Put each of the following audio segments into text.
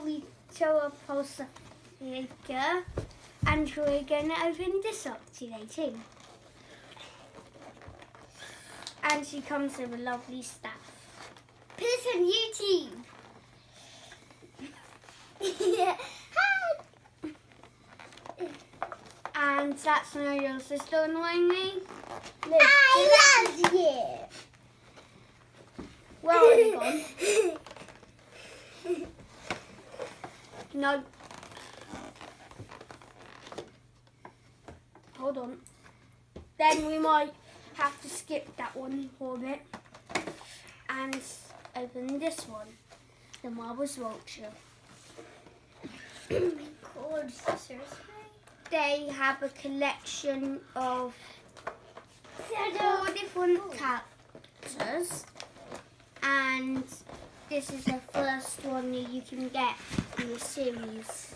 we show a pulsar figure, and we're going to open this up today too. And she comes with a lovely staff. Put this on YouTube. Yeah. And that's my little sister annoying me. Look, I love you. where are you gone? No. Hold on. Then we might have to skip that one for a bit and open this one, the Marbles Vulture. Cold scissors. They have a collection of 4 different characters, and this is the first one that you can get in the series.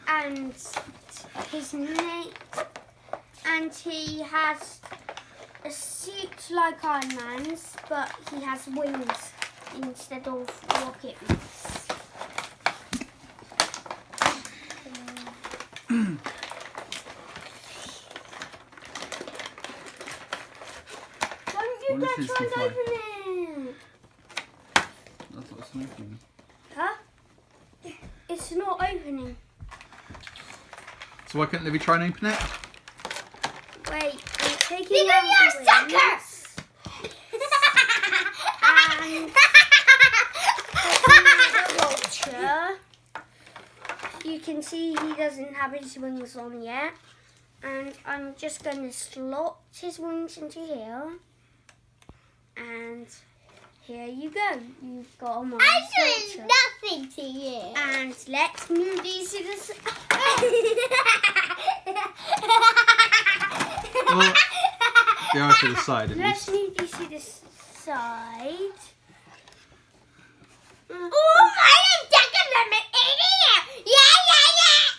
And his name, and he has a suit like Iron Man's, but he has wings instead of rocket wings. Don't you What get is this try stuff and like? open it? That's what's opening. Huh? It's not opening. So why can't Livy try and open it? Wait, I'm taking Livy, out you're a the sucker! wings. And taking out the vulture. You can see he doesn't have his wings on yet. And I'm just going to slot his wings into here. And here you go. You've got a Mars I'm doing vulture. nothing to you. And let's move these to the Well, they are to the side at Let's least. move these to the side. Oh, my name's Jacob. I'm an idiot. Yeah.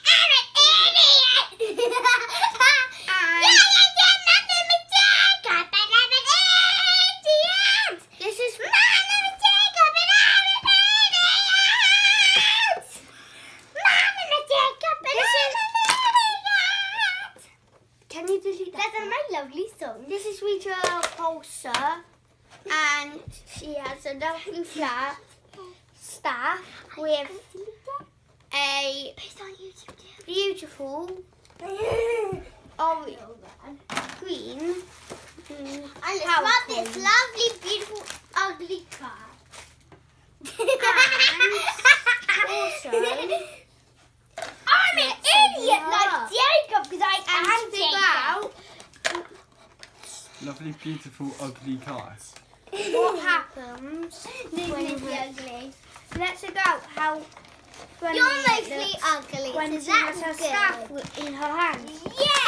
I'm an idiot. My name is Jacob, and I'm an idiot. This is My name is Jacob, and I'm an idiot. My name is Jacob, and I'm an idiot. Can you delete that? That's my lovely song. This is Rita Pulsar, and she has a lovely flat staff with a Based on YouTube too. beautiful orange, green, And it's not this lovely, beautiful, ugly car. also, I'm an let's idiot figure like out. Jacob because I am and figure Jacob. out Lovely, beautiful, ugly car. what happens This when is we- ugly. Let's figure out how funny You're it mostly looks ugly. when so she has her that's staff good. in her hand. Yes!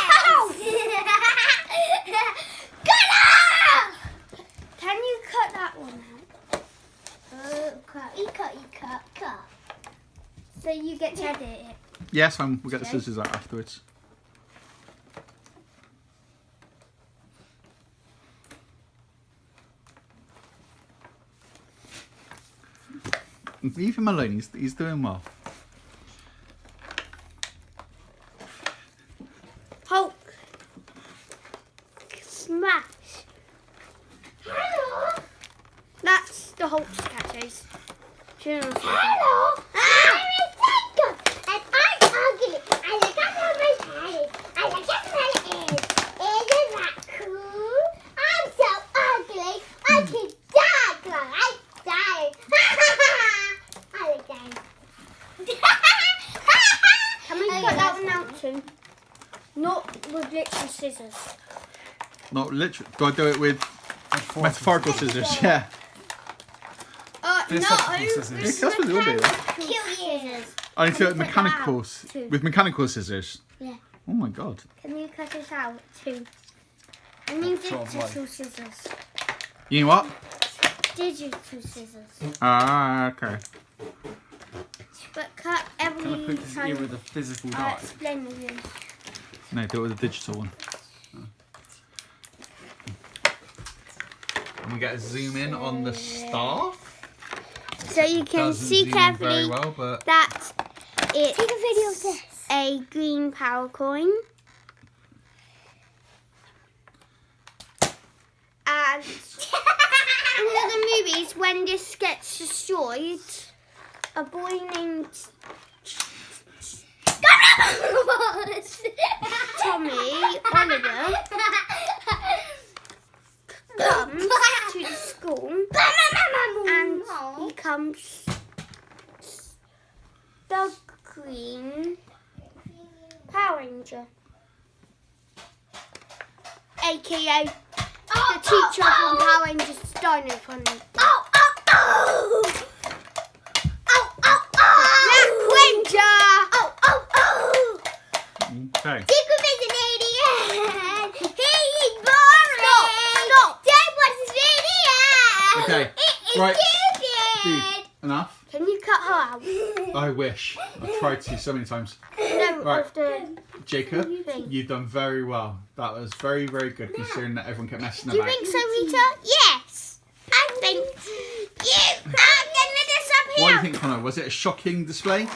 Cut off! Can you cut that one out? Cut. So you get to edit it. Yes, we'll get the scissors out afterwards. Leave him alone, he's doing well. Hulk. Smash. Hello. That's the Hulk's catchphrase. Hello. I'm Jacob, and I'm ugly. I look at my head. I look at my ears. Isn't that cool? I'm so ugly. I can die when I die. I look down. Can we cut that one out too? Not with literal scissors. Not literally. Do I do it with metaphorical scissors? Yeah. Philosophical scissors. Yeah, that's what it will be. Kill you. Scissors. I need to do it Can you cut that mechanical, out too? with mechanical scissors. Yeah. Oh my god. Can you cut it out too? I mean Sort of digital scissors. You know what? Digital scissors. Ah, okay. But cut every Can I put this time. ear with a physical I'll knife? explain with you. No, do it with a digital one. And we get a zoom in on the staff. So you can Doesn't see zoom in very carefully well, but that it's Take a video of this. a green power coin. And in the movies, when this gets destroyed, a boy named Tommy Oliver comes to the school and he becomes the Green Power Ranger, aka the teacher from Power Rangers Dino Fun. Black Ranger! okay. Jacob is an idiot. He's boring. Stop. Dad was an idiot. Okay. He is Right. stupid. Dude, enough. Can you cut her out? I wish. I've tried to so many times. No, Right. of the Jacob, thing. you've done very well. That was very, very good considering that everyone kept messing Do you about. think so, Rita? Yes. I think you are gonna disappear. What do you think, Connor? Was it a shocking display?